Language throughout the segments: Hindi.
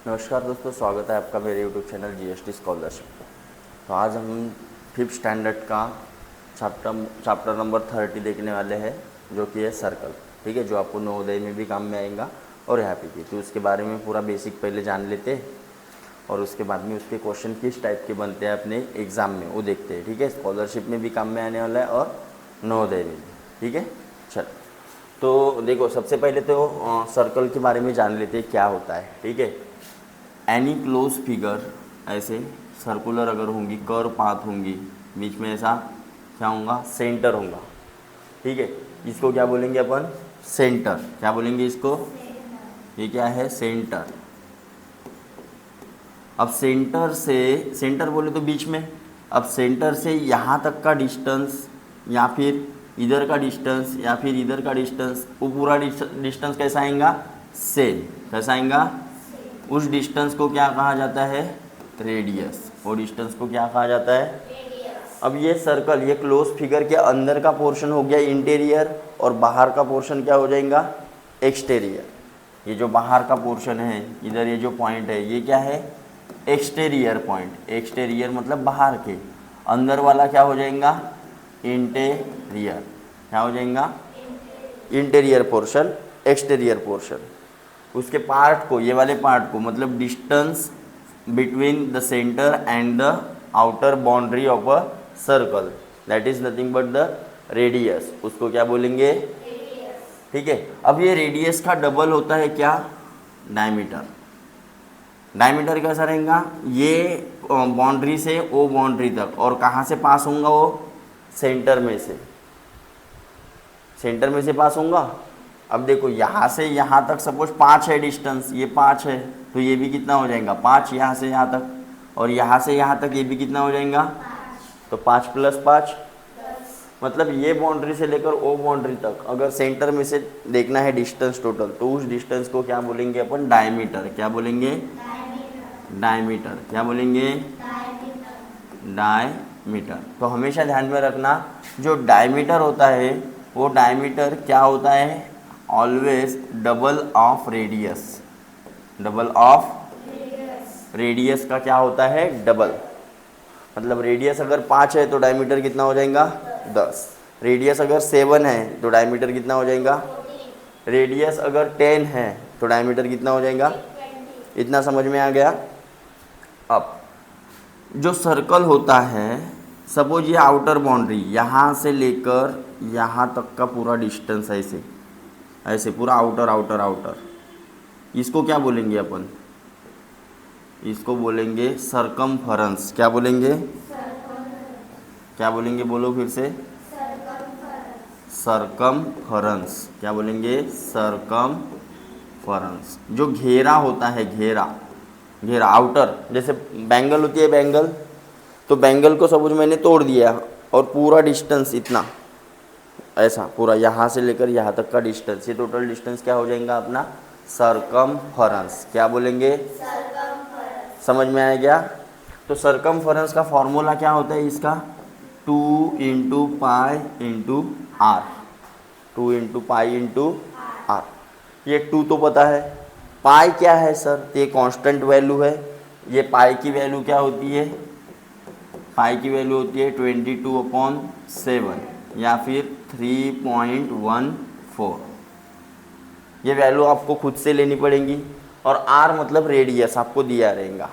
नमस्कार दोस्तों, स्वागत है आपका मेरे यूट्यूब चैनल जीएसटी स्कॉलरशिप पर। तो आज हम 5th स्टैंडर्ड का चैप्टर नंबर 30 देखने वाले हैं, जो कि है सर्कल। ठीक है, जो आपको नवोदय में भी काम में आएगा और यहाँ पे भी। तो उसके बारे में पूरा बेसिक पहले जान लेते हैं और उसके बाद में उसके क्वेश्चन किस टाइप के बनते हैं अपने एग्ज़ाम में वो देखते हैं। ठीक है, स्कॉलरशिप में भी काम में आने वाला है और नवोदय में भी। ठीक है, चल तो देखो, सबसे पहले तो सर्कल के बारे में जान लेते हैं क्या होता है। ठीक है, एनी क्लोज फिगर, ऐसे सर्कुलर अगर होंगी, कर्व पाथ होंगी, बीच में ऐसा क्या होगा, सेंटर होगा। ठीक है, इसको क्या बोलेंगे अपन, सेंटर। क्या बोलेंगे इसको, ये क्या है, सेंटर। अब सेंटर से, सेंटर बोले तो बीच में, अब सेंटर से यहाँ तक का डिस्टेंस या फिर इधर का डिस्टेंस या फिर इधर का डिस्टेंस, वो पूरा डिस्टेंस कैसा आएगा, सेम। कैसा आएगा, उस डिस्टेंस को क्या कहा जाता है, रेडियस। वो डिस्टेंस को क्या कहा जाता है, रेडियस। अब ये सर्कल, ये क्लोज फिगर के अंदर का पोर्शन हो गया इंटीरियर और बाहर का पोर्शन क्या हो जाएगा, एक्सटीरियर। ये जो बाहर का पोर्शन है, इधर ये जो पॉइंट है, ये क्या है, एक्सटीरियर पॉइंट। एक्सटीरियर मतलब बाहर के, अंदर वाला क्या हो जाएगा, इंटीरियर। क्या हो जाएगा, इंटीरियर पोर्शन, एक्सटीरियर पोर्शन। उसके पार्ट को, ये वाले पार्ट को, मतलब distance between the centre and the outer boundary of a circle, that is nothing but the radius. उसको क्या बोलेंगे, रेडियस। ठीक है, अब ये रेडियस का डबल होता है क्या, डायमीटर। डायमीटर कैसा रहेगा, ये बाउंड्री से वो बाउंड्री तक, और कहाँ से पास होगा वो, सेंटर में से। सेंटर में से पास होगा। अब देखो, यहाँ से यहाँ तक सपोज 5 है डिस्टेंस, ये 5 है, तो ये भी कितना हो जाएगा, 5 यहाँ से यहाँ तक, और यहाँ से यहाँ तक ये भी कितना हो जाएगा, 5। तो 5 + 5 मतलब ये बाउंड्री से लेकर वो बाउंड्री तक अगर सेंटर में से देखना है डिस्टेंस टोटल, तो उस डिस्टेंस को क्या बोलेंगे अपन, डायमीटर। क्या बोलेंगे, डायमीटर। क्या बोलेंगे, डायमीटर। तो हमेशा ध्यान में रखना, जो डायमीटर होता है वो डायमीटर क्या होता है, always double of radius. Double of radius का क्या होता है, डबल। मतलब रेडियस अगर 5 है तो डायमीटर कितना हो जाएगा, 10। रेडियस अगर 7 है तो डायमीटर कितना हो जाएगा, रेडियस अगर 10 है तो डायमीटर कितना हो जाएगा। इतना समझ में आ गया। अब जो सर्कल होता है, सपोज ये आउटर बाउंड्री, यहाँ से लेकर यहाँ तक का पूरा डिस्टेंस, ऐसे ऐसे पूरा आउटर आउटर आउटर, इसको क्या बोलेंगे अपन, इसको बोलेंगे सर्कमफरेंस। क्या बोलेंगे, क्या बोलेंगे, बोलो फिर से, सर्कमफरेंस। क्या बोलेंगे, सर्कमफरेंस। जो घेरा होता है, घेरा, घेरा आउटर, जैसे बैंगल होती है, बैंगल, तो बैंगल को सपोज मैंने तोड़ दिया और पूरा डिस्टेंस इतना, ऐसा पूरा यहाँ से लेकर यहाँ तक का डिस्टेंस, ये टोटल डिस्टेंस क्या हो जाएगा अपना, सर्कमफरेंस। क्या बोलेंगे, सर्कमफरेंस। समझ में आया क्या। तो सर्कमफरेंस का फॉर्मूला क्या होता है इसका, 2 × पाई × r। 2 × पाई × r। ये 2 तो पता है। पाई क्या है सर, ये कांस्टेंट वैल्यू है। ये पाई की वैल्यू क्या होती है, पाई की वैल्यू होती है 22/7 या फिर 3.14। ये वैल्यू आपको खुद से लेनी पड़ेगी। और r मतलब रेडियस आपको दिया रहेगा।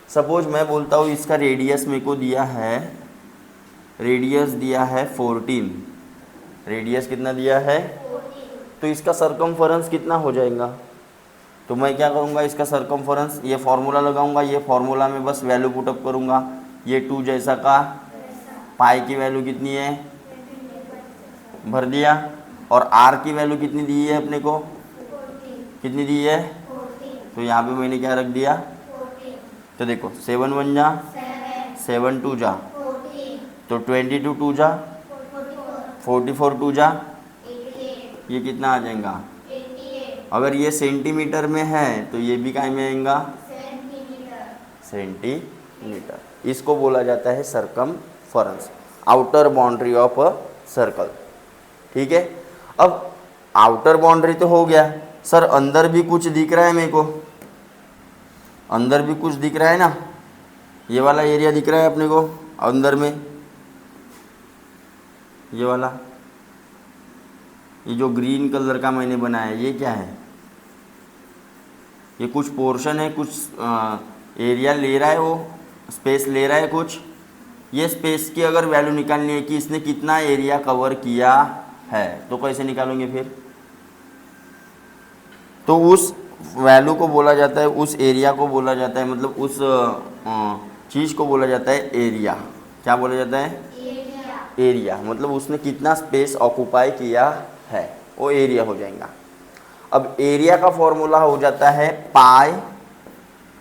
सपोज मैं बोलता हूँ इसका रेडियस मेरे को दिया है, रेडियस दिया है 14। रेडियस कितना दिया है, 14। तो इसका सर्कमफरेंस कितना हो जाएगा। तो मैं क्या करूँगा, इसका सर्कमफरेंस, ये फार्मूला लगाऊंगा, ये फार्मूला में बस वैल्यू पुटअप करूँगा। ये 2 जैसा का, पाई की वैल्यू कितनी है, भर दिया, और r की वैल्यू कितनी दी है अपने को, 14। कितनी दी है, 14। तो यहाँ पे मैंने क्या रख दिया, 14। तो देखो 7 1 जा 7 2 जा 14, तो 22 2 जा 44 2 जा 88। ये कितना आ जाएगा, 88। अगर ये सेंटीमीटर में है तो ये भी काय में आएगा, सेंटीमीटर। इसको बोला जाता है circumference, outer boundary of a circle. ठीक है, अब आउटर बाउंड्री तो हो गया सर, अंदर भी कुछ दिख रहा है मेरे को, अंदर भी कुछ दिख रहा है ना, ये वाला एरिया दिख रहा है अपने को अंदर में, ये वाला, ये जो ग्रीन कलर का मैंने बनाया ये क्या है, ये कुछ पोर्शन है, कुछ एरिया ले रहा है, वो स्पेस ले रहा है कुछ। ये स्पेस की अगर वैल्यू निकालनी है कि इसने कितना एरिया कवर किया है, तो कैसे निकालेंगे फिर? तो उस वैल्यू को बोला जाता है, उस एरिया को बोला जाता है, मतलब उस चीज़ को बोला जाता है एरिया। क्या बोला जाता है? एरिया। मतलब उसने कितना स्पेस ऑक्यूपाई किया है, वो एरिया हो जाएगा। अब एरिया का फॉर्मूला हो जाता है पाई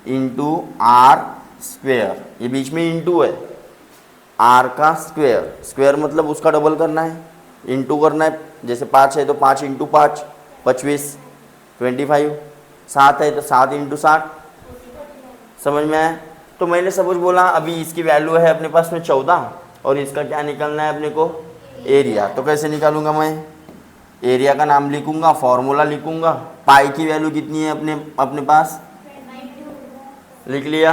इंटू आर स्क्वेयर, ये बीच में इंटू है, आर का स्क्वेयर, स्क्वेयर मतलब उसका डबल करना है, इंटू करना है। जैसे 5 है तो 5 इंटू 5 25, 25, 7 है तो 7 इंटू 60। समझ में आया? तो मैंने सपोज बोला अभी इसकी वैल्यू है अपने पास में 14 और इसका क्या निकालना है अपने को? एरिया। तो कैसे निकालूंगा मैं? एरिया का नाम लिखूंगा, फॉर्मूला लिखूंगा, पाई की वैल्यू कितनी है अपने पास, लिख लिया।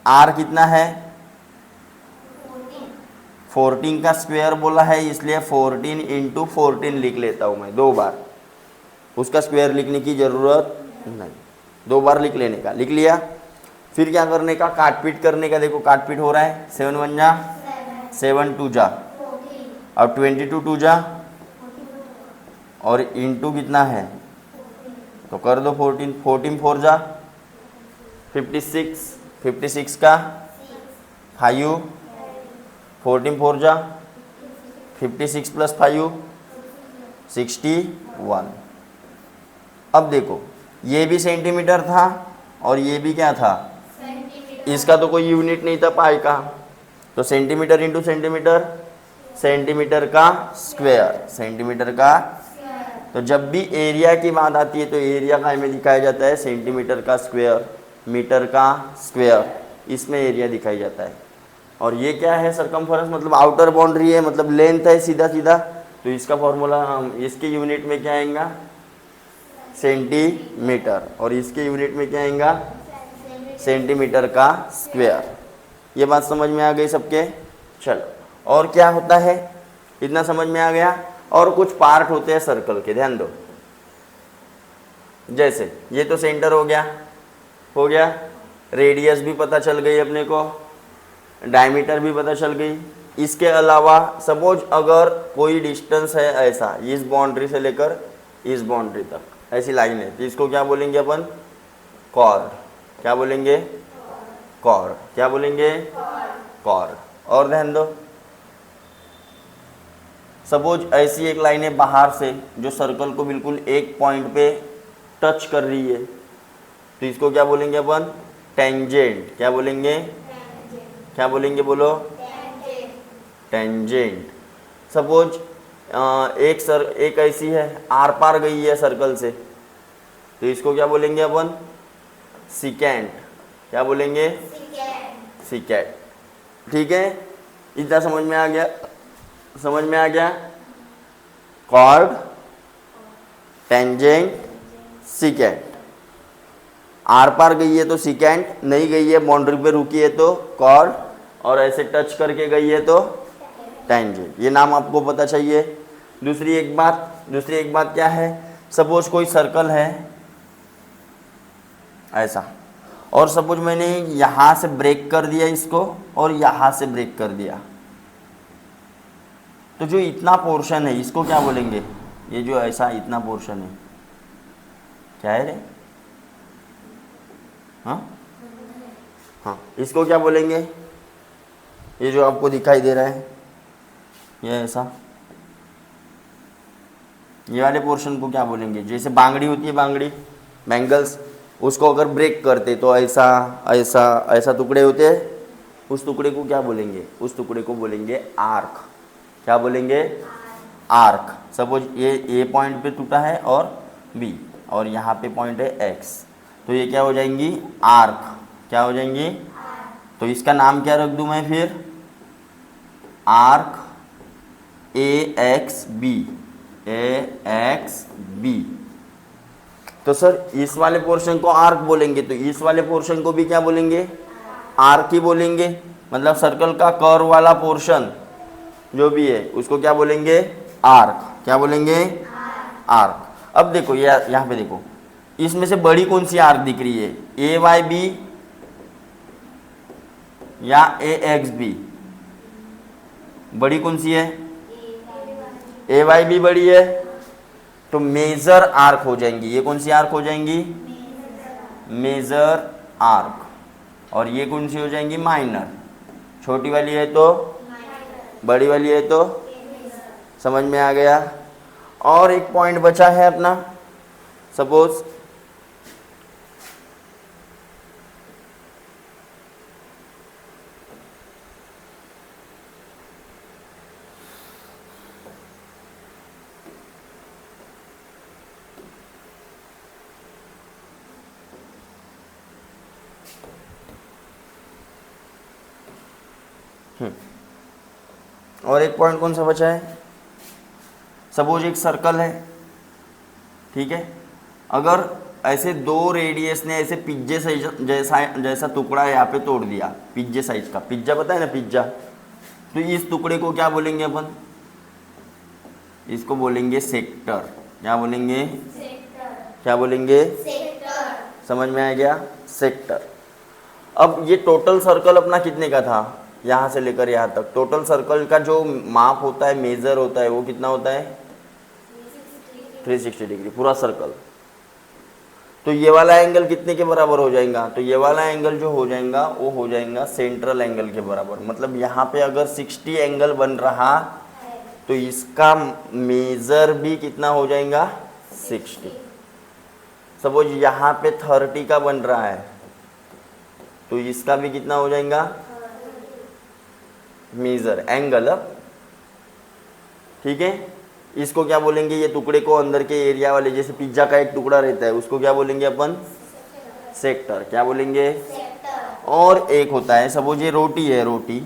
आर कितना है? 14 का स्क्वायर बोला है, इसलिए 14 इंटू 14 लिख लेता हूँ मैं 2 बार, उसका स्क्वायर लिखने की ज़रूरत नहीं, 2 बार लिख लेने का, लिख लिया। फिर क्या करने का? काट पीट करने का। देखो काट पीट हो रहा है, 7 1 जा 7 2 जा, अब 22 2 जा और इंटू कितना है तो कर दो 14, 14 4 जा 56, 56 का 5, 14 4 जा 56 प्लस 5 61। अब देखो ये भी सेंटीमीटर था और ये भी क्या था? इसका तो कोई यूनिट नहीं था पाई का, तो सेंटीमीटर इंटू सेंटीमीटर, सेंटीमीटर का स्क्वायर, सेंटीमीटर का। तो जब भी एरिया की बात आती है तो एरिया का में दिखाया जाता है सेंटीमीटर का स्क्वायर, मीटर का स्क्वायर, इसमें एरिया दिखाई जाता है। और ये क्या है? सरकमफेरेंस, मतलब आउटर बाउंड्री है, मतलब लेंथ है सीधा सीधा। तो इसका फॉर्मूला इसके यूनिट में क्या आएगा? सेंटीमीटर, और इसके यूनिट में क्या आएगा? सेंटीमीटर का स्क्वायर। ये बात समझ में आ गई सबके? चलो, और क्या होता है? इतना समझ में आ गया। और कुछ पार्ट होते हैं सर्कल के, ध्यान दो। जैसे ये तो सेंटर हो गया, रेडियस भी पता चल गई अपने को, डायमीटर भी पता चल गई। इसके अलावा सपोज अगर कोई डिस्टेंस है ऐसा, इस बाउंड्री से लेकर इस बाउंड्री तक ऐसी लाइन है, तो इसको क्या बोलेंगे अपन? कॉर्ड। क्या बोलेंगे? कॉर्ड। क्या बोलेंगे? कॉर्ड। और ध्यान दो, सपोज ऐसी एक लाइन है बाहर से जो सर्कल को बिल्कुल एक पॉइंट पे टच कर रही है, तो इसको क्या बोलेंगे अपन? टेंजेंट। क्या बोलेंगे? क्या बोलेंगे? बोलो। टेंजेंट। सपोज एक ऐसी है आर पार गई है सर्कल से, तो इसको क्या बोलेंगे अपन? सिकेंट। क्या बोलेंगे? सिकेंट। ठीक है, इतना समझ में आ गया? समझ में आ गया? Chord, tangent, secant. आर पार गई है तो सिकेंट, नहीं गई है बाउंड्री पे रुकी है तो कॉर्ड, और ऐसे टच करके गई है तो टेंजेंट। ये नाम आपको पता चाहिए। दूसरी एक बात क्या है? सपोज कोई सर्कल है ऐसा, और सपोज मैंने यहाँ से ब्रेक कर दिया इसको और यहाँ से ब्रेक कर दिया, तो जो इतना पोर्शन है इसको क्या बोलेंगे? ये जो ऐसा इतना पोर्शन है क्या है रे? हाँ, इसको क्या बोलेंगे? ये जो आपको दिखाई दे रहा है ये ऐसा, ये वाले पोर्शन को क्या बोलेंगे? जैसे बांगड़ी होती है, बांगड़ी, बैंगल्स, उसको अगर ब्रेक करते तो ऐसा ऐसा ऐसा टुकड़े होते हैं, उस टुकड़े को क्या बोलेंगे? उस टुकड़े को बोलेंगे आर्क। क्या बोलेंगे? आर्क। सपोज ये ए पॉइंट पे टूटा है और बी, और यहाँ पे पॉइंट है एक्स, तो ये क्या हो जाएंगी? आर्क। क्या हो जाएंगी? तो इसका नाम क्या रख दूँ मैं फिर? Arc A X B, A X B. तो सर इस वाले पोर्शन को आर्क बोलेंगे, तो इस वाले पोर्शन को भी क्या बोलेंगे, आर्क ही बोलेंगे। मतलब सर्कल का कर्व वाला पोर्शन जो भी है उसको क्या बोलेंगे, आर्क। क्या बोलेंगे, आर्क। अब देखो ये यहाँ पे देखो, इसमें से बड़ी कौन सी आर्क दिख रही है, ए वाई बी या ए एक्स बी? बड़ी कौन सी है, ए वाई बी बड़ी है, तो मेजर आर्क हो जाएंगी। ये कौन सी आर्क हो जाएंगी, मेजर आर्क। और ये कौन सी हो जाएंगी, माइनर। छोटी वाली है तो, बड़ी वाली है तो, समझ में आ गया। और एक पॉइंट बचा है अपना, सपोज और एक पॉइंट कौन सा बचा है, सपोज एक सर्कल है, ठीक है। अगर ऐसे दो रेडियस ने ऐसे पिज्जे साइज जैसा टुकड़ा यहाँ पे तोड़ दिया, पिज्जे साइज का, पिज्जा पता है ना, पिज्जा, तो इस टुकड़े को क्या बोलेंगे अपन, इसको बोलेंगे सेक्टर। क्या बोलेंगे, क्या बोलेंगे, समझ में आ गया, सेक्टर। अब ये टोटल सर्कल अपना कितने का था, यहाँ से लेकर यहाँ तक, टोटल सर्कल का जो माप होता है, मेजर होता है, वो कितना होता है, 360 डिग्री, पूरा सर्कल। तो ये वाला एंगल कितने के बराबर हो जाएगा, तो ये वाला एंगल जो हो जाएगा वो हो जाएगा सेंट्रल एंगल के बराबर। मतलब यहाँ पे अगर 60 एंगल बन रहा तो इसका मेजर भी कितना हो जाएगा, 60। सपोज यहाँ पे 30 का बन रहा है तो इसका भी कितना हो जाएगा, मेजर एंगल। अब ठीक है, इसको क्या बोलेंगे, ये टुकड़े को अंदर के एरिया वाले, जैसे पिज्जा का एक टुकड़ा रहता है उसको क्या बोलेंगे अपन, सेक्टर। क्या बोलेंगे, और एक होता है, सपोज ये रोटी है, रोटी,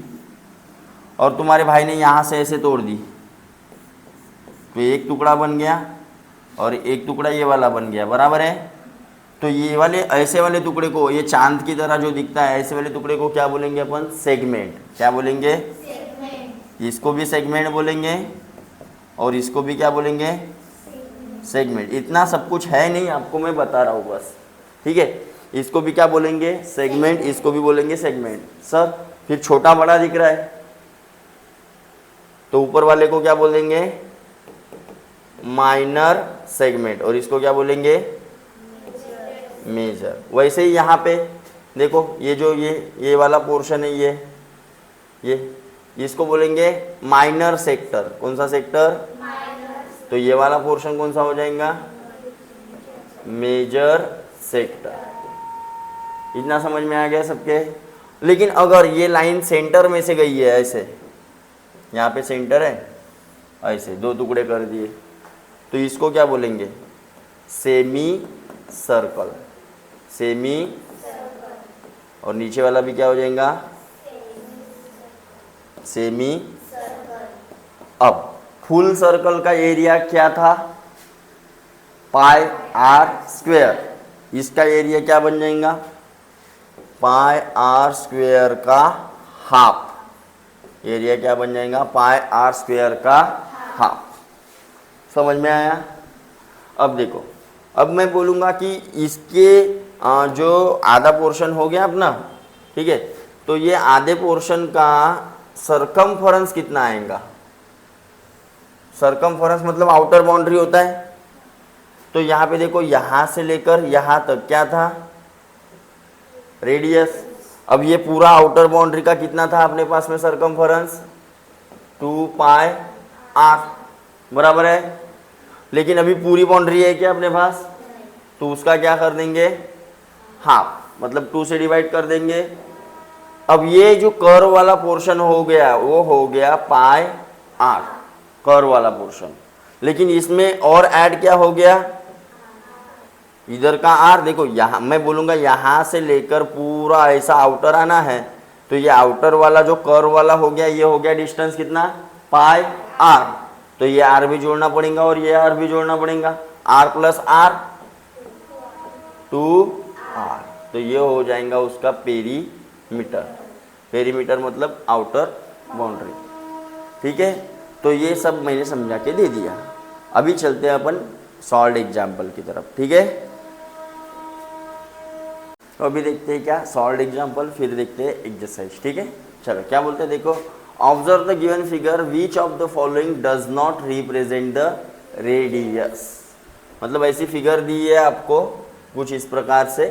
और तुम्हारे भाई ने यहाँ से ऐसे तोड़ दी तो एक टुकड़ा बन गया और एक टुकड़ा ये वाला बन गया, बराबर है। तो ये वाले ऐसे वाले टुकड़े को, ये चांद की तरह जो दिखता है, ऐसे वाले टुकड़े को क्या बोलेंगे अपन, सेगमेंट। क्या बोलेंगे, इसको भी सेगमेंट बोलेंगे और इसको भी क्या बोलेंगे, सेगमेंट। इतना सब कुछ है नहीं, आपको मैं बता रहा हूँ बस, ठीक है। इसको भी क्या बोलेंगे, सेगमेंट, इसको भी बोलेंगे सेगमेंट। सर फिर छोटा बड़ा दिख रहा है तो ऊपर वाले को क्या बोलेंगे, माइनर सेगमेंट, और इसको क्या बोलेंगे, मेजर। वैसे ही यहाँ पे देखो, ये जो ये वाला पोर्शन है, ये इसको बोलेंगे माइनर सेक्टर। कौन सा सेक्टर, तो ये वाला पोर्शन कौन सा हो जाएगा, मेजर सेक्टर। इतना समझ में आ गया सबके। लेकिन अगर ये लाइन सेंटर में से गई है, ऐसे यहाँ पे सेंटर है, ऐसे दो टुकड़े कर दिए, तो इसको क्या बोलेंगे, सेमी सर्कल। सेमी, और नीचे वाला भी क्या हो जाएगा, सेमी। अब फुल सर्कल का एरिया क्या था, पाई आर स्क्वेयर। इसका एरिया क्या बन जाएगा, पाई आर स्क्वेयर का हाफ। एरिया क्या बन जाएगा, पाई आर स्क्वेयर का हाफ। समझ में आया। अब देखो, अब मैं बोलूँगा कि इसके जो आधा पोर्शन हो गया अपना, ठीक है, तो ये आधे पोर्शन का सरकमफरेंस कितना आएगा। सरकमफरेंस मतलब आउटर बाउंड्री होता है। तो यहाँ पे देखो, यहाँ से लेकर यहाँ तक क्या था, रेडियस। अब ये पूरा आउटर बाउंड्री का कितना था अपने पास में सरकमफरेंस, 2 पाई आर, बराबर है। लेकिन अभी पूरी बाउंड्री है क्या अपने पास, तो उसका क्या कर देंगे, हाफ, मतलब 2 से डिवाइड कर देंगे। अब ये जो कर्व वाला पोर्शन हो गया वो हो गया पाई आर, कर्व वाला पोर्शन। लेकिन इसमें और ऐड क्या हो गया, इधर का आर। देखो यहाँ मैं बोलूँगा यहाँ से लेकर पूरा ऐसा आउटर आना है, तो ये आउटर वाला जो कर्व वाला हो गया, ये हो गया डिस्टेंस कितना, पाई आर। तो ये आर भी जोड़ना पड़ेगा और ये आर भी जोड़ना पड़ेगा, आर प्लस आर 2r। तो ये हो जाएगा उसका पेरीमीटर। पेरीमीटर मतलब आउटर बाउंड्री। ठीक है, तो ये सब मैंने समझा के दे दिया। अभी चलते हैं अपन सॉल्व एग्जाम्पल की तरफ। ठीक है, तो अभी देखते हैं क्या सॉल्व एग्जाम्पल, फिर देखते हैं एक्सरसाइज। ठीक है, चलो क्या बोलते हैं देखो। Observe the given figure, which of the following does not represent the radius. मतलब ऐसी फिगर दी है आपको कुछ इस प्रकार से।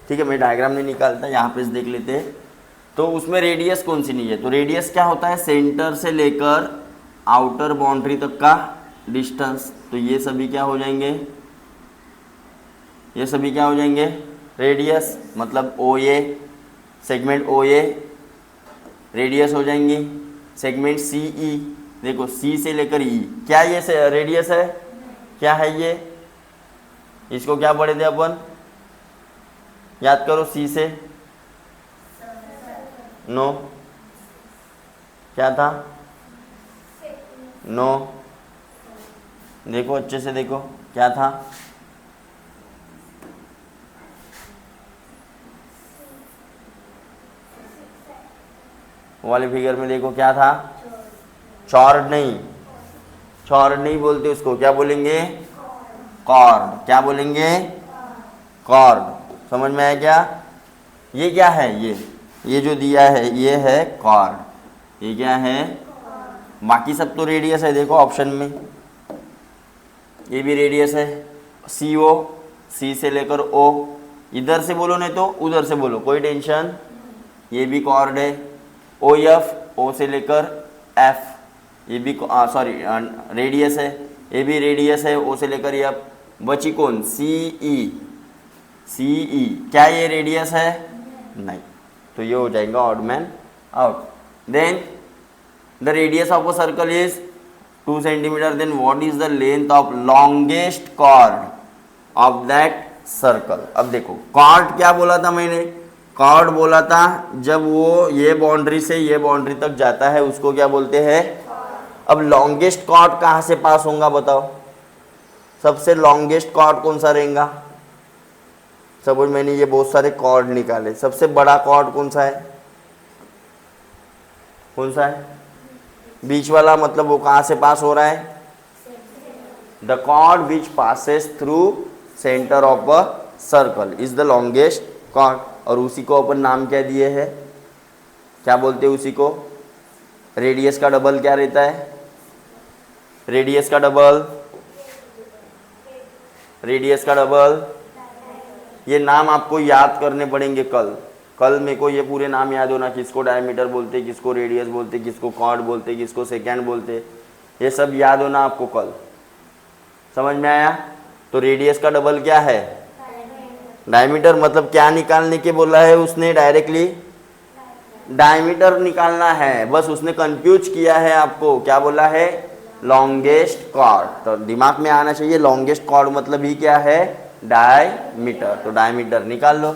ठीक है, मैं डायग्राम नहीं निकालता, यहाँ पे देख लेते हैं। तो उसमें रेडियस कौन सी नहीं है। तो रेडियस क्या होता है, सेंटर से लेकर आउटर बाउंड्री तक का डिस्टेंस। तो ये सभी क्या हो जाएंगे, ये सभी क्या हो जाएंगे रेडियस। मतलब ओ ए, सेगमेंट ओ ए रेडियस हो जाएंगी। सेगमेंट सी ई, देखो सी से लेकर ई, क्या ये से रेडियस है, क्या है ये, इसको क्या पढ़े थे अपन, याद करो। सी से नो, क्या था, नो, देखो अच्छे से देखो क्या था, वाले फिगर में देखो क्या था, चॉर्ड नहीं, चॉर्ड नहीं बोलते उसको, क्या बोलेंगे, कॉर्ड। क्या बोलेंगे, कॉर्ड। समझ में आया क्या। ये क्या है, ये जो दिया है ये है कॉर्ड। ये क्या है, बाकी सब तो रेडियस है। देखो ऑप्शन में ये भी रेडियस है, सी ओ, सी से लेकर ओ, इधर से बोलो नहीं तो उधर से बोलो, कोई टेंशन। ये भी कॉर्ड है। ओ एफ, ओ से लेकर एफ, ये भी सॉरी रेडियस है। ये भी रेडियस है, ओ से लेकर एफ। बची कौन, सी ई, सी ई, क्या ये रेडियस है, नहीं। तो ये हो जाएगा odd man out. Then the radius of a circle is 2 centimetre. Then what is the length of longest chord of that circle. अब देखो कॉर्ड क्या बोला था मैंने, कॉर्ड बोला था जब वो ये बाउंड्री से ये बाउंड्री तक जाता है उसको क्या बोलते हैं। अब लॉन्गेस्ट कॉर्ड कहाँ से पास होगा बताओ, सबसे लॉन्गेस्ट कॉर्ड कौन सा रहेगा। सपोज मैंने ये बहुत सारे कॉर्ड निकाले, सबसे बड़ा कॉर्ड कौन सा है, कौन सा है, बीच वाला। मतलब वो कहाँ से पास हो रहा है, the chord which passes through centre of a circle is the longest chord. और उसी को अपन नाम क्या दिए हैं, क्या बोलते हैं उसी को, रेडियस का डबल क्या रहता है, रेडियस का डबल, रेडियस का डबल। ये नाम आपको याद करने पड़ेंगे कल मेरे को ये पूरे नाम याद होना, किसको डायमीटर बोलते, किसको रेडियस बोलते, किसको कॉर्ड बोलते, किसको सेकेंड बोलते, ये सब याद होना आपको कल। समझ में आया। तो रेडियस का डबल क्या है, डायमीटर। मतलब क्या निकालने के बोला है उसने, डायरेक्टली डायमीटर निकालना है, बस उसने कंफ्यूज किया है आपको। क्या बोला है, लॉन्गेस्ट कॉर्ड। तो दिमाग में आना चाहिए लॉन्गेस्ट कॉर्ड मतलब ही क्या है, डायमीटर। तो डायमीटर निकाल लो।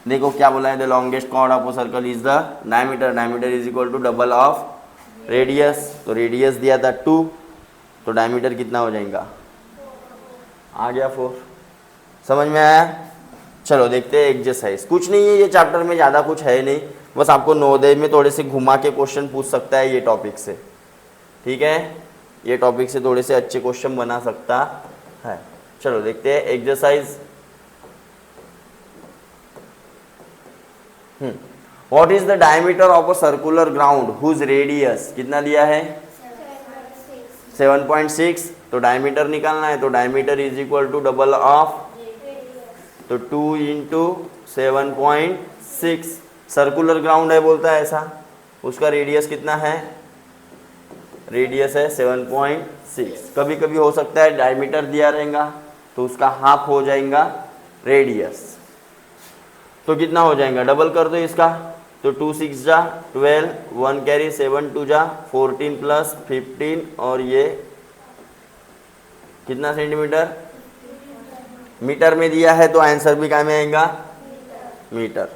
देखो क्या बोला है, the longest chord of a circle is the diameter. Diameter is equal to double of radius. तो रेडियस दिया था 2, तो डायमीटर कितना हो जाएगा, आ गया 4। समझ में आया। चलो देखते हैं एक्सरसाइज। कुछ नहीं है ये चैप्टर में, ज़्यादा कुछ है नहीं, बस आपको नवोदय में थोड़े से घुमा के क्वेश्चन पूछ सकता है ये टॉपिक से। ठीक है, ये टॉपिक से थोड़े से अच्छे क्वेश्चन बना सकता है। चलो देखते हैं exercise. What is the diameter of a circular ground whose radius, कितना दिया है 7.6। तो डायमीटर निकालना है, तो diameter is equal to double of, तो 2 इंटू 7.6। सर्कुलर ग्राउंड है बोलता है ऐसा, उसका रेडियस कितना है, रेडियस है 7.6। कभी कभी हो सकता है डायमीटर दिया रहेगा तो उसका हाफ हो जाएगा रेडियस। तो कितना हो जाएगा, डबल कर दो इसका। तो 2 6 जा 12, 1 कैरी 7 2 जा 14 प्लस 15, और ये कितना सेंटीमीटर, मीटर में दिया है तो आंसर भी क्या में आएगा, metre.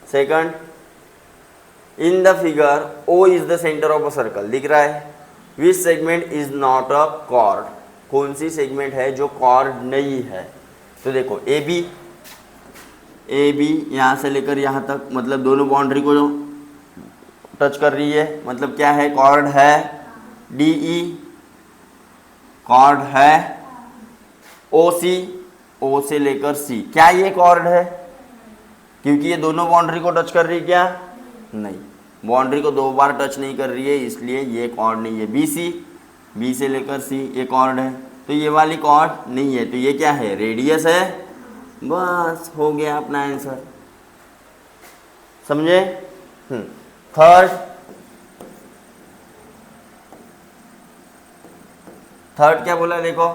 Second, in the figure O is the centre of a circle, दिख रहा है। Which segment is not a chord, कौन सी सेगमेंट है जो कॉर्ड नहीं है? तो देखो ए बी यहाँ से लेकर यहाँ तक, मतलब दोनों बाउंड्री को टच कर रही है, मतलब क्या है? कॉर्ड है। डी ई कॉर्ड है। ओ से लेकर सी, क्या ये कॉर्ड है? क्योंकि ये दोनों बाउंड्री को टच कर रही है क्या? नहीं, बाउंड्री को 2 बार टच नहीं कर रही है, इसलिए ये कॉर्ड नहीं है। बी से लेकर सी ये कॉर्ड है, तो ये वाली कॉर्ड नहीं है, तो ये क्या है? रेडियस है। बस हो गया अपना आंसर, समझे? थर्ड क्या बोला देखो,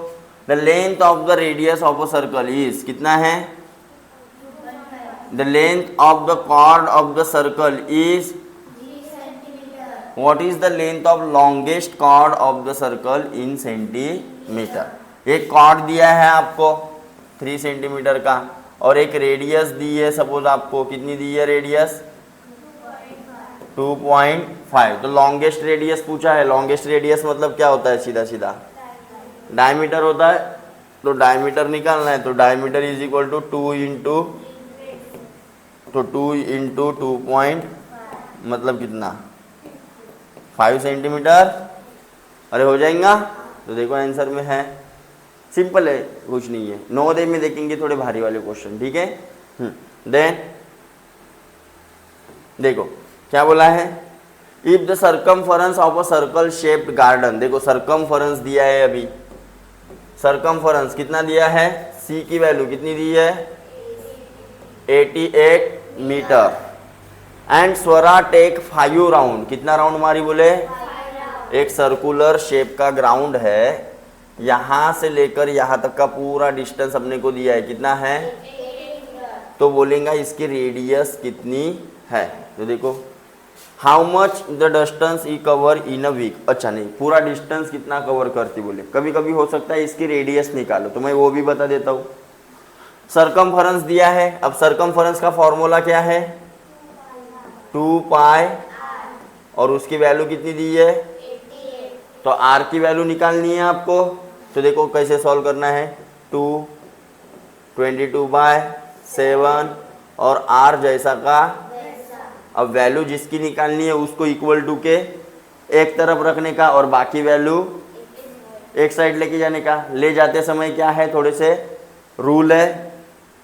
the length of the radius of a circle is, कितना है? The length of the chord of the circle is, what is the length of longest chord of the circle in centimetre. एक कॉर्ड दिया है आपको 3 सेंटीमीटर का, और एक रेडियस दी है, सपोज आपको कितनी दी है रेडियस? 2.5। तो लॉन्गेस्ट रेडियस पूछा है। लॉन्गेस्ट रेडियस मतलब क्या होता है? सीधा सीधा डायमीटर होता है, तो डायमीटर निकालना है, तो diameter is equal to 2 into 2 point, मतलब कितना? 5 सेंटीमीटर। अरे हो जाएगा। तो देखो आंसर में है, सिंपल है, कुछ नहीं है। नवोदय में देखेंगे थोड़े भारी वाले क्वेश्चन, ठीक है? देन देखो क्या बोला है, if the circumference of a circle shaped garden, देखो सर्कमफरेंस दिया है, अभी सर्कमफरेंस कितना दिया है? सी की वैल्यू कितनी दी है? 88 metre. And Swara take 5 round, कितना राउंड मारी बोले? एक सर्कुलर शेप का ग्राउंड है, यहाँ से लेकर यहाँ तक का पूरा डिस्टेंस अपने को दिया है, कितना है? तो बोलेंगे इसकी रेडियस कितनी है। तो देखो how much the distance he cover in a week. अच्छा नहीं, पूरा डिस्टेंस कितना कवर करती बोले, कभी कभी हो सकता है इसकी रेडियस निकालो, तो मैं वो भी बता देता हूँ। सर्कमफरेंस दिया है, अब सर्कमफरेंस का फॉर्मूला क्या है? 2 पाई, और उसकी वैल्यू कितनी दी है? तो आर की वैल्यू निकालनी है आपको। तो देखो कैसे सॉल्व करना है, 22/7 और आर जैसा का। अब वैल्यू जिसकी निकालनी है उसको इक्वल टू के एक तरफ रखने का, और बाकी वैल्यू एक साइड लेके जाने का। ले जाते समय क्या है, थोड़े से रूल है,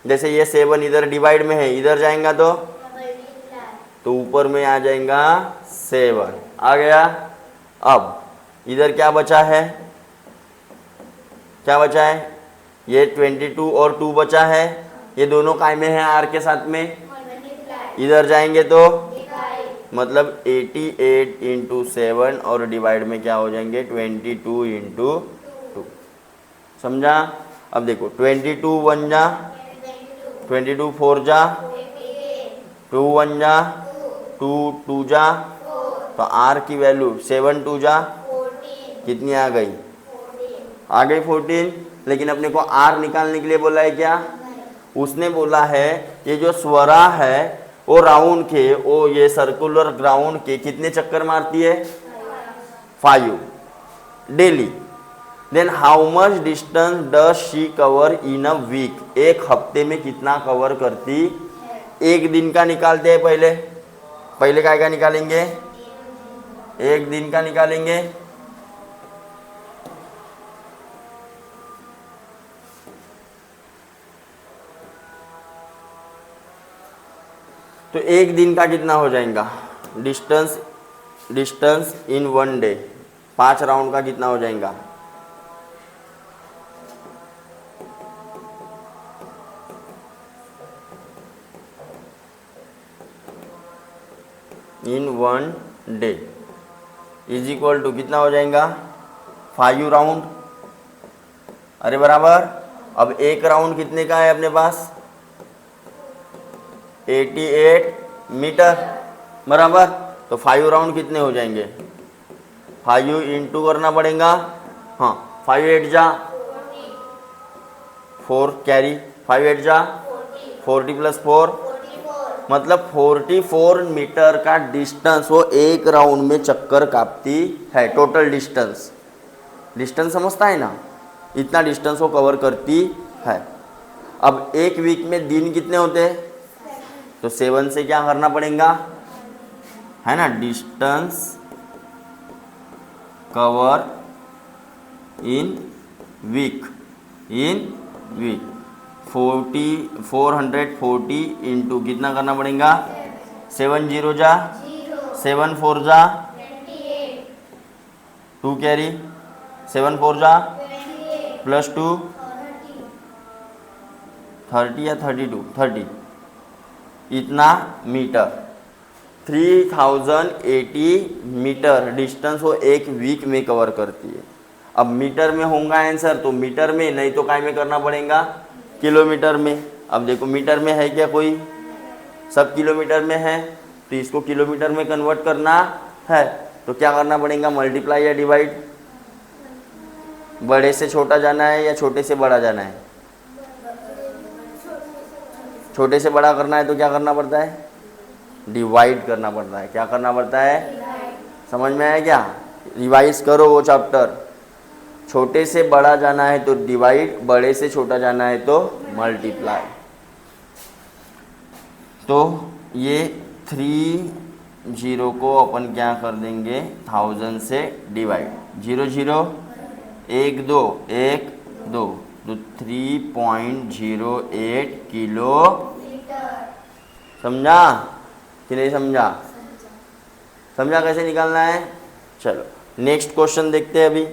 जैसे ये 7 इधर डिवाइड में है, इधर जाएगा तो ऊपर में आ जाएगा 7 आ गया। अब इधर क्या बचा है? क्या बचा है? ये 22 और 2 बचा है, ये दोनों काय में है आर के साथ में, इधर जाएंगे तो मतलब 88 इंटू 7 और डिवाइड में क्या हो जाएंगे? 22 इंटू 2। समझा? अब देखो 22 1 जा, 22 4 जा, 2 1 जा, 2 2 जा, तो आर की वैल्यू 7 2 जा कितनी आ गई? आ गई 14। लेकिन अपने को आर निकालने के लिए बोला है क्या? उसने बोला है ये जो स्वरा है वो राउंड के, वो ये सर्कुलर ग्राउंड के कितने चक्कर मारती है? 5 daily. Then how much distance does she cover in a week, एक हफ्ते में कितना कवर करती? एक दिन का निकालते हैं पहले काय का निकालेंगे? एक दिन का निकालेंगे। तो एक दिन का कितना हो जाएगा? डिस्टेंस इन 1 डे, 5 राउंड का कितना हो जाएगा? इन 1 डे इज इक्वल टू कितना हो जाएगा? 5 राउंड। अरे बराबर। अब एक राउंड कितने का है अपने पास? 88 मीटर बराबर। तो 5 राउंड कितने हो जाएंगे? 5 इंटू करना पड़ेगा। हाँ 5 8 जा 4 कैरी, 5 8 जा 40 प्लस 4 मतलब 44 मीटर का डिस्टेंस वो एक राउंड में चक्कर काटती है। टोटल डिस्टेंस समझता है ना? इतना डिस्टेंस वो कवर करती है। अब एक वीक में दिन कितने होते हैं, तो 7 से क्या करना पड़ेगा, है ना, distance cover in week, 440 into कितना करना पड़ेगा, 7 जीरो जा 7 4 जा 2 कैरी, 7 4 जा +2 30 या 30 इतना मीटर, 3080 मीटर डिस्टेंस वो एक वीक में कवर करती है। अब मीटर में होगा आंसर, तो मीटर में, नहीं तो काय में करना पड़ेगा, किलोमीटर में। अब देखो मीटर में है क्या, कोई सब किलोमीटर में है, तो इसको किलोमीटर में कन्वर्ट करना है, तो क्या करना पड़ेगा, मल्टीप्लाई या डिवाइड। बड़े से छोटा जाना है या छोटे से बड़ा जाना है, छोटे से बड़ा करना है तो क्या करना पड़ता है, डिवाइड करना पड़ता है। क्या करना पड़ता है, समझ में आया क्या, रिवाइज करो वो चैप्टर। छोटे से बड़ा जाना है तो डिवाइड, बड़े से छोटा जाना है तो मल्टीप्लाई। तो ये 30 को अपन क्या कर देंगे, 1000 से डिवाइड, 0 0 1 2 1 2, तो 3.08 किलो, समझा कि नहीं समझा, समझा कैसे निकालना है। चलो नेक्स्ट क्वेश्चन देखते हैं अभी।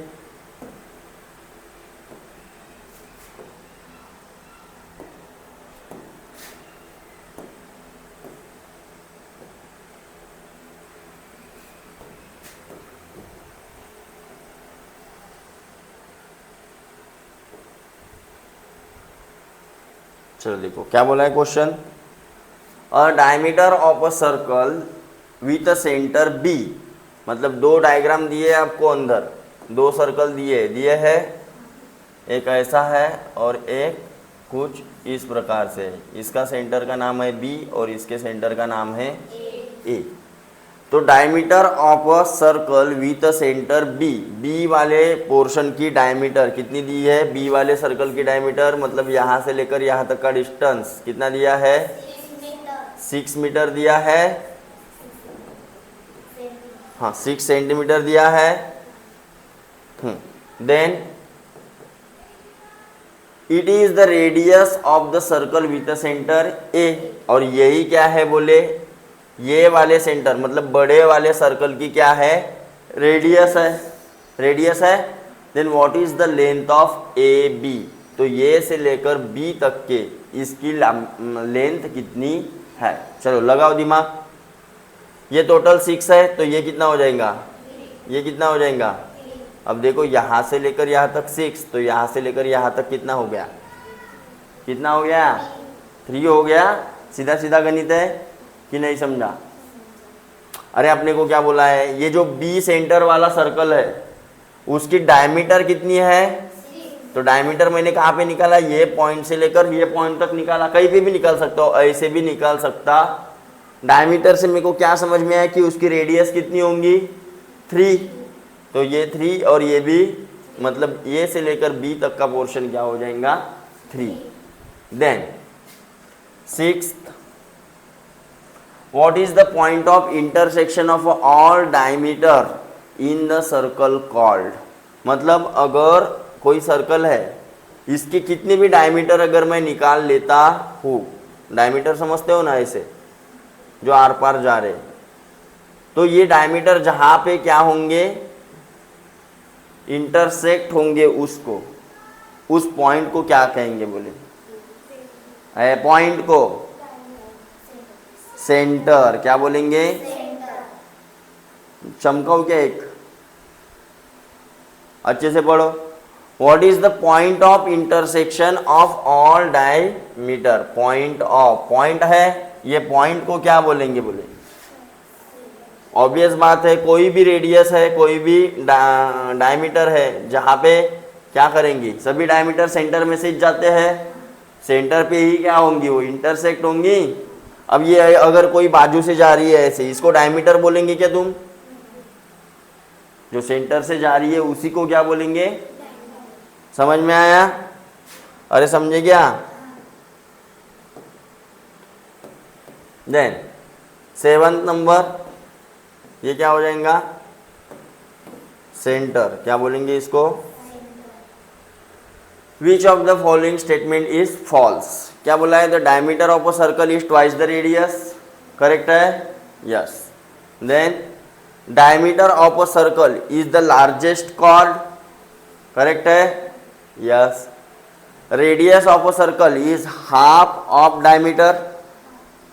चलो देखो क्या बोला है question, a diameter of a circle with a centre B, मतलब दो डायग्राम दिए आपको, अंदर दो सर्कल दिए है, एक ऐसा है और एक कुछ इस प्रकार से, इसका सेंटर का नाम है बी और इसके सेंटर का नाम है ए। तो diameter of a circle with a centre B, B वाले पोर्शन की डायमीटर कितनी दी है, बी वाले सर्कल की डायमीटर मतलब यहाँ से लेकर यहाँ तक का डिस्टेंस कितना दिया है, 6 मीटर दिया है, हाँ 6 सेंटीमीटर दिया है। Then it is the radius of the circle with a centre A, और यही क्या है बोले, ये वाले सेंटर मतलब बड़े वाले सर्कल की क्या है, रेडियस है। Then what is the length of A B, तो ये से लेकर बी तक के इसकी लेंथ कितनी है। चलो लगाओ दिमाग, ये टोटल 6 है तो ये कितना हो जाएगा, ये कितना हो जाएगा। अब देखो यहाँ से लेकर यहाँ तक 6, तो यहाँ से लेकर यहाँ तक कितना हो गया, कितना हो गया, 3 हो गया। सीधा सीधा गणित है कि नहीं समझा। अरे अपने को क्या बोला है, ये जो बी सेंटर वाला सर्कल है उसकी डायमीटर कितनी है, तो डायमीटर मैंने कहाँ पे निकाला, ये पॉइंट से लेकर ये पॉइंट तक निकाला, कहीं पे भी निकाल सकता हो, ऐसे भी निकाल सकता। डायमीटर से मेरे को क्या समझ में आया कि उसकी रेडियस कितनी होंगी, 3, तो ये 3 और ये भी, मतलब ये से लेकर बी तक का पोर्शन क्या हो जाएगा, 3। Then 6th, what is the point of intersection of all diameter in the circle called, मतलब अगर कोई सर्कल है इसके कितने भी डायमीटर अगर मैं निकाल लेता हूँ, डायमीटर समझते हो ना, ऐसे जो आर पार जा रहे, तो ये डायमीटर जहाँ पे क्या होंगे, इंटरसेक्ट होंगे, उसको, उस पॉइंट को क्या कहेंगे बोले, पॉइंट को सेंटर क्या बोलेंगे, चमकाओ क्या एक, अच्छे से पढ़ो। What is the point of intersection of all diameter, point of, point है, ये पॉइंट को क्या बोलेंगे बोले, ऑब्वियस बात है, कोई भी रेडियस है, कोई भी डायमीटर है, जहाँ पे क्या करेंगे, सभी डायमीटर सेंटर में से जाते हैं, सेंटर पे ही क्या होंगी, वो इंटरसेक्ट होंगी। अब ये अगर कोई बाजू से जा रही है ऐसे, इसको डायमीटर बोलेंगे क्या तुम, जो सेंटर से जा रही है उसी को क्या बोलेंगे, समझ में आया? अरे समझे क्या? देन 7th नंबर, ये क्या हो जाएगा? सेंटर। क्या बोलेंगे इसको? Which of the following statement is false? क्या बोला है? The diameter of a circle is twice the radius. Correct है? Yes. Then diameter of a circle is the largest chord. Correct है? Yes. Radius of a circle is half of diameter.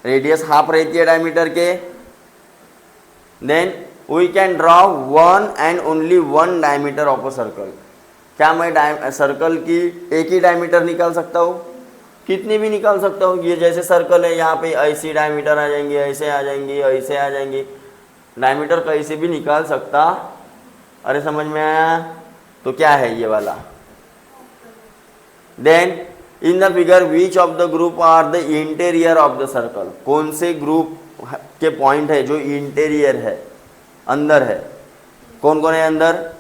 Radius half रहती है डायमीटर के। Then we can draw one and only one diameter of a circle. क्या मैं सर्कल की एक ही डायमीटर निकाल सकता हूँ? कितनी भी निकाल सकता हूँ। ये जैसे सर्कल है, यहाँ पे ऐसी डायमीटर आ जाएंगी, ऐसे आ जाएंगी, ऐसे आ जाएंगी, डायमीटर कैसे भी निकाल सकता। अरे समझ में आया? तो क्या है ये वाला? Then in the figure which of the group are the interior of the circle? कौन से ग्रुप के पॉइंट है जो इंटीरियर है, अंदर है? कौन कौन है अंदर?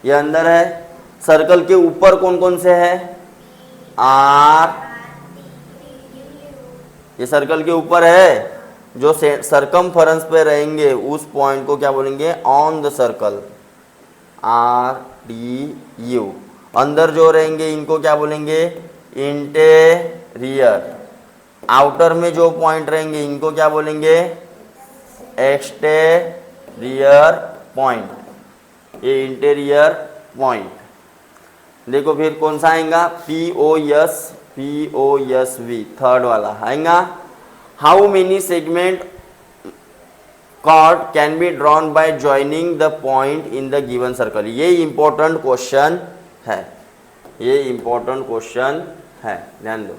ये अंदर है। सर्कल के ऊपर कौन कौन से है? आर। ये सर्कल के ऊपर है। जो सरकमफेरेंस पे रहेंगे उस पॉइंट को क्या बोलेंगे? On the circle, R D you. अंदर जो रहेंगे इनको क्या बोलेंगे? इंटीरियर। आउटर में जो पॉइंट रहेंगे इनको क्या बोलेंगे? Exterior point. ये इंटीरियर पॉइंट। देखो फिर कौन सा आएगा? POSV, थर्ड वाला आएगा। How many segment chord can be drawn by joining the point in the given circle? ये इंपॉर्टेंट क्वेश्चन है, ये इंपॉर्टेंट क्वेश्चन है, ध्यान दो।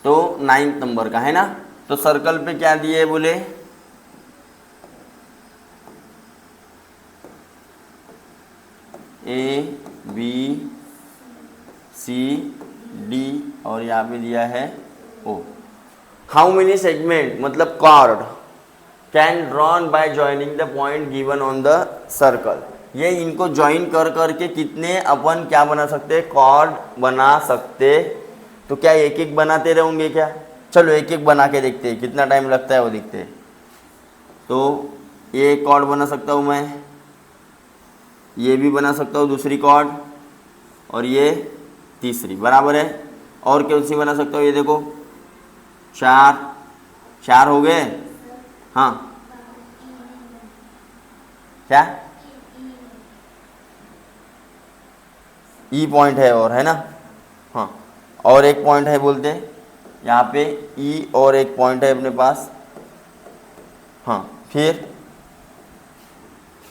तो 9th नंबर का है ना। तो सर्कल पे क्या दिए बोले? ABCD और यहाँ पे दिया है O। हाउ मेनी सेगमेंट मतलब chord can drawn by joining the point given on the circle? ये इनको ज्वाइन कर करके कितने अपन क्या बना सकते? कॉर्ड बना सकते। तो क्या एक एक बनाते रहोगे क्या? चलो एक एक बना के देखते हैं, कितना टाइम लगता है वो देखते हैं। तो ये एक कॉर्ड बना सकता हूँ मैं, ये भी बना सकता हूँ दूसरी कॉर्ड, और ये तीसरी, बराबर है। और कौन सी बना सकता हूँ? ये देखो, चार हो गए। हाँ, क्या? ई पॉइंट है और, है ना? हाँ, और एक पॉइंट है बोलते हैं यहाँ पे ई, और एक पॉइंट है अपने पास। हाँ, फिर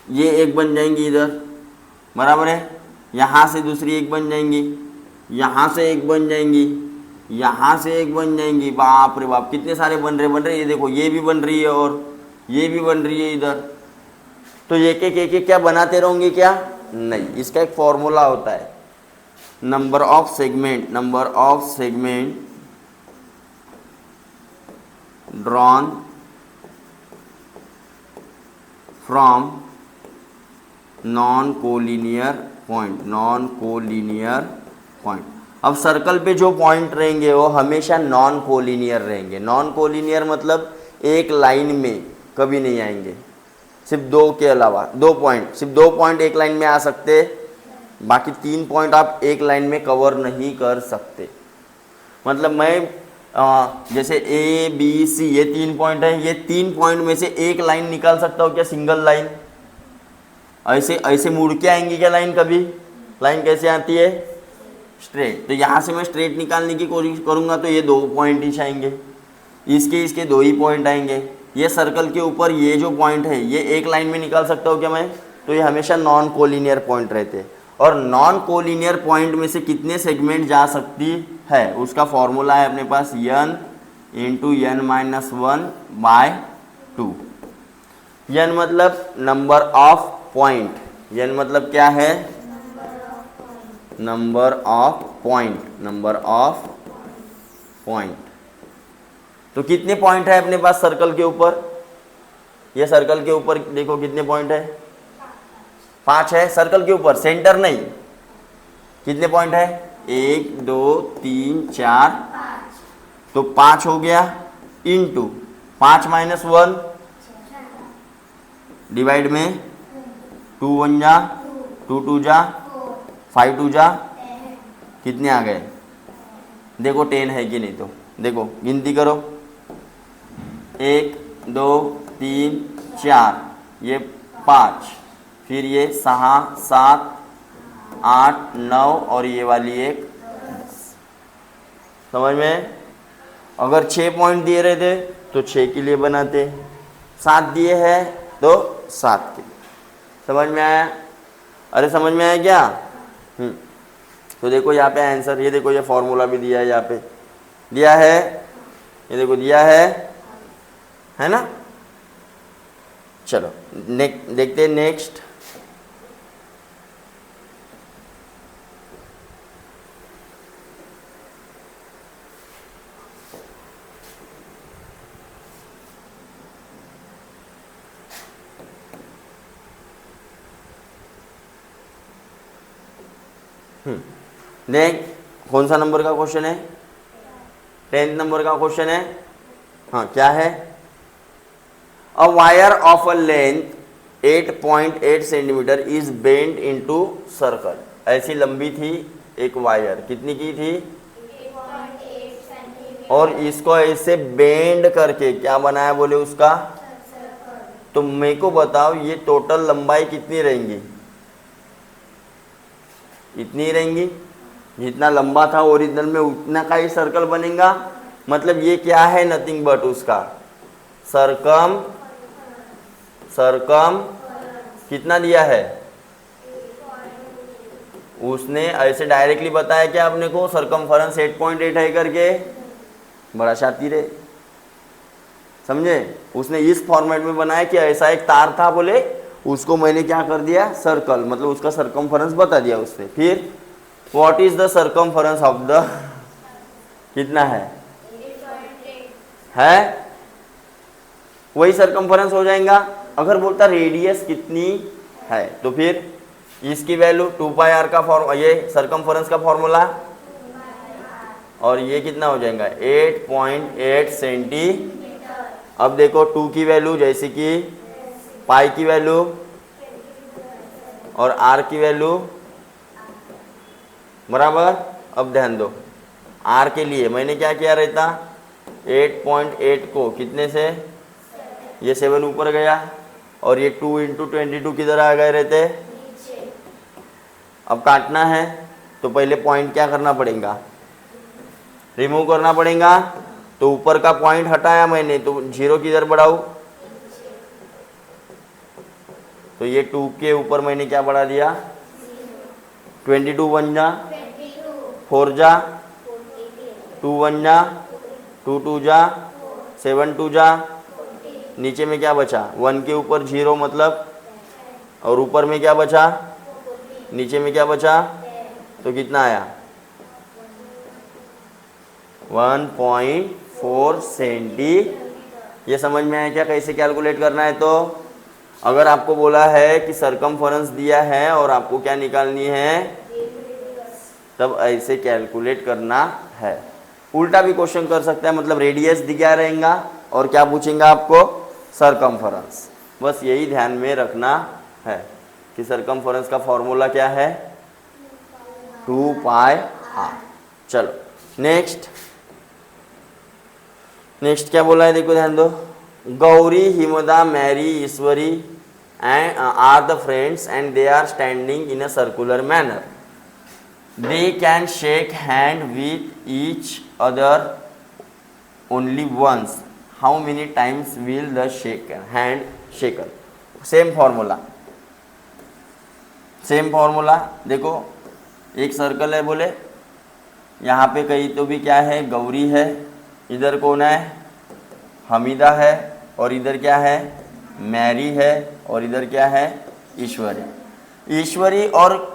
ये एक बन जाएंगी इधर, बराबर है। यहाँ से दूसरी एक बन जाएंगी, यहाँ से एक बन जाएंगी, यहाँ से एक बन जाएंगी। बाप रे बाप, कितने सारे बन रहे। ये देखो, ये भी बन रही है और ये भी बन रही है इधर। तो एक एक क्या बनाते रहोगे क्या? नहीं, इसका एक फॉर्मूला होता है, number of segment drawn from non collinear point. अब सर्कल पे जो पॉइंट रहेंगे वो हमेशा नॉन कोलिनियर रहेंगे। नॉन कोलिनियर मतलब एक लाइन में कभी नहीं आएंगे, सिर्फ दो के अलावा। सिर्फ दो पॉइंट एक लाइन में आ सकते, बाकी 3 पॉइंट आप एक लाइन में कवर नहीं कर सकते। मतलब मैं जैसे ABC ये 3 पॉइंट है, ये 3 पॉइंट में से एक लाइन निकाल सकता हूँ क्या? Single line. ऐसे मुड़ के आएंगी क्या लाइन? कभी लाइन कैसे आती है? स्ट्रेट। तो यहाँ से मैं स्ट्रेट निकालने की कोशिश करूँगा तो ये 2 पॉइंट ही आएंगे, इसके 2 ही पॉइंट आएंगे। ये सर्कल के ऊपर ये जो पॉइंट है ये एक लाइन में निकाल सकता हूँ क्या मैं? तो ये हमेशा नॉन कोलिनियर पॉइंट रहते हैं। और नॉन कोलिनियर पॉइंट में से कितने सेगमेंट जा सकती है उसका फॉर्मूला है अपने पास, n इंटू n-1/2। n मतलब नंबर ऑफ पॉइंट, n मतलब क्या है? Number of point. तो कितने पॉइंट है अपने पास सर्कल के ऊपर? ये सर्कल के ऊपर देखो कितने पॉइंट है? 5 है सर्कल के ऊपर, सेंटर नहीं। कितने पॉइंट है? 1 2 3 4, तो 5 हो गया इंटू 5 माइनस 1 डिवाइड में 2 1 जा 2 2 जा 5 2 जा, कितने आ गए? देखो 10 है कि नहीं, तो देखो गिनती करो 1 2 3 4, ये 5, फिर ये 6 7 8 9 और ये वाली एक 10। समझ में? अगर 6 पॉइंट दिए रहते तो 6 के लिए बनाते, 7 दिए हैं तो 7 के लिए। समझ में आया? अरे समझ में आया क्या? तो देखो यहाँ पे आंसर, ये देखो ये फॉर्मूला भी दिया है, यहाँ पे दिया है, ये देखो दिया है ना। चलो देखते हैं नेक्स्ट। देख कौन सा नंबर का क्वेश्चन है? 10th नंबर का क्वेश्चन है। हाँ क्या है? A wire of a length 8.8 centimetre is bend into circle. ऐसी लंबी थी एक वायर, कितनी की थी? 8.8 सेंटीमीटर। और इसको ऐसे बेंड करके क्या बनाया बोले उसका? तो मेरे को बताओ ये टोटल लंबाई कितनी रहेंगी? इतनी रहेंगी, जितना लंबा था ओरिजिनल में उतना का ही सर्कल बनेगा। मतलब ये क्या है? नथिंग बट उसका सरकम कितना दिया है? उसने ऐसे डायरेक्टली बताया क्या अपने को? सरकमफेरेंस 8.8 है करके। बड़ा शातिर है, समझे? उसने इस फॉर्मेट में बनाया कि ऐसा एक तार था बोले, उसको मैंने क्या कर दिया? सर्कल, मतलब उसका सरकमफेरेंस बता दिया उसने। फिर what is the circumference of the, कितना है? 8.8 है वही सरकमफेरेंस हो जाएगा। अगर बोलता रेडियस कितनी है तो फिर इसकी वैल्यू 2πr का फॉर्म, ये सरकमफेरेंस का फॉर्मूला, और ये कितना हो जाएगा? 8.8 सेंटीमीटर। अब देखो 2 की वैल्यू जैसे कि पाई की वैल्यू और आर की वैल्यू बराबर। अब ध्यान दो, आर के लिए मैंने क्या किया रहता? 8.8 को कितने से, ये 7 ऊपर गया, और ये 2 × 22 किधर आ गए रहते? अब काटना है तो पहले पॉइंट क्या करना पड़ेगा? रिमूव करना पड़ेगा। तो ऊपर का पॉइंट हटाया मैंने, तो 0 किधर बढ़ाऊँ? तो ये 2 के ऊपर मैंने क्या बढ़ा दिया? 22 1 जा 4 जा 2 1 जा 2 2 जा 7 2 जा, नीचे में क्या बचा? 1 के ऊपर 0 मतलब, और ऊपर में क्या बचा? नीचे में क्या बचा? तो कितना आया? 1.4 सेंटी। ये समझ में आया क्या कैसे कैलकुलेट करना है? तो अगर आपको बोला है कि सरकमफेरेंस दिया है और आपको क्या निकालनी है, तब ऐसे कैलकुलेट करना है। उल्टा भी क्वेश्चन कर सकता है, मतलब रेडियस दिया रहेगा और क्या पूछेगा आपको? सरकमफेरेंस। बस यही ध्यान में रखना है कि सरकमफेरेंस का फॉर्मूला क्या है? 2πr। चलो नेक्स्ट क्या बोला है देखो ध्यान दो। Gauri, Himda, Mary, Ishwari and are the friends and they are standing in a circular manner. They can shake hand with each other only once. How many times will the hand shaken? Same formula देखो, एक सर्कल है बोले, यहाँ पे कहीं तो भी क्या है? गौरी है, इधर कौन है? हमीदा है, और इधर क्या है? मैरी है, और इधर क्या है? ईश्वरी और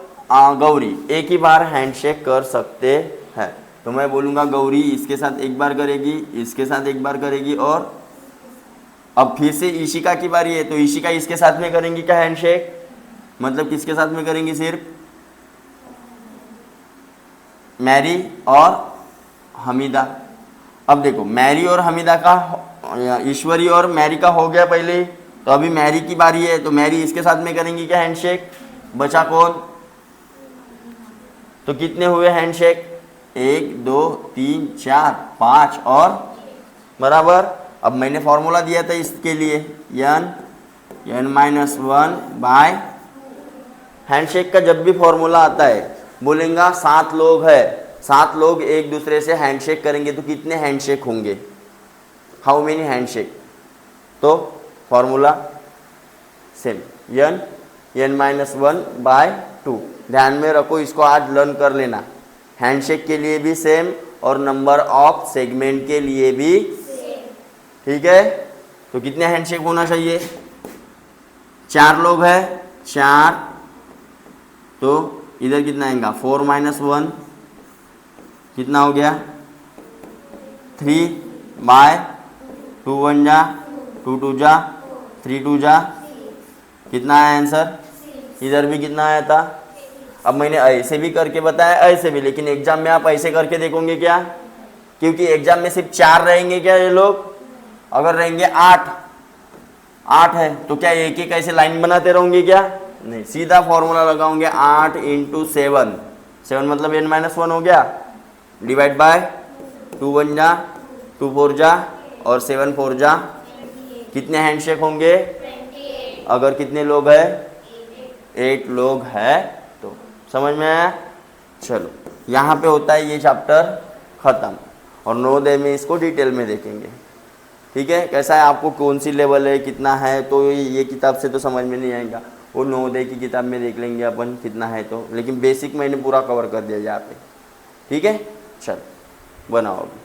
गौरी एक ही बार हैंडशेक कर सकते हैं। तो मैं बोलूँगा गौरी इसके साथ एक बार करेगी, इसके साथ एक बार करेगी, और अब फिर से ईशिका की बारी है तो ईशिका इसके साथ में करेंगी क्या हैंडशेक? मतलब किसके साथ में करेंगी? सिर्फ मैरी और हमीदा। अब देखो मैरी और हमीदा का, ईश्वरी और मैरी का हो गया पहले, तो अभी मैरी की बारी है तो मैरी इसके साथ में करेंगी क्या हैंडशेक? बचा कौन? तो कितने हुए हैंडशेक? 1 2 3 4 5 और बराबर। अब मैंने फॉर्मूला दिया था इसके लिए n-1 बाय, हैंडशेक का जब भी फॉर्मूला आता है बोलेंगा 7 लोग है, 7 लोग एक दूसरे से हैंडशेक करेंगे तो कितने हैंडशेक होंगे? How many handshake? तो फॉर्मूला सेम n-1 बाय 2। ध्यान में रखो, इसको आज लर्न कर लेना। हैंडशेक के लिए भी सेम और नंबर ऑफ सेगमेंट के लिए भी, ठीक है? तो कितने हैंडशेक होना चाहिए? 4 लोग है, 4, तो इधर कितना आएगा? 4 - 1 कितना हो गया? 3 बाय 2 1 जा, 2 2 जा, 3 2 जा, कितना आया आंसर? इधर भी कितना आया था? अब मैंने ऐसे भी करके बताया, ऐसे भी, लेकिन एग्जाम में आप ऐसे करके देखोगे क्या? क्योंकि एग्जाम में सिर्फ 4 रहेंगे क्या ये लोग? अगर रहेंगे 8 है तो क्या एक एक ऐसे लाइन बनाते रहोगे क्या? नहीं, सीधा फॉर्मूला लगाओगे 8 × 7, 7 मतलब n-1 हो गया, डिवाइड बाय 2 1 जा, 2 4 जा और 7 4 जा, कितने हैंडशेक होंगे? 28। अगर कितने लोग हैं? 8 लोग हैं। तो समझ में आया? चलो यहाँ पे होता है ये चैप्टर ख़त्म, और नवोदय में इसको डिटेल में देखेंगे। ठीक है, कैसा है, आपको कौन सी लेवल है, कितना है, तो ये किताब से तो समझ में नहीं आएगा, वो नवोदय की किताब में देख लेंगे अपन कितना है तो, लेकिन बेसिक मैंने पूरा कवर कर दिया यहाँ पे। ठीक है, चलो बनाओ अभी।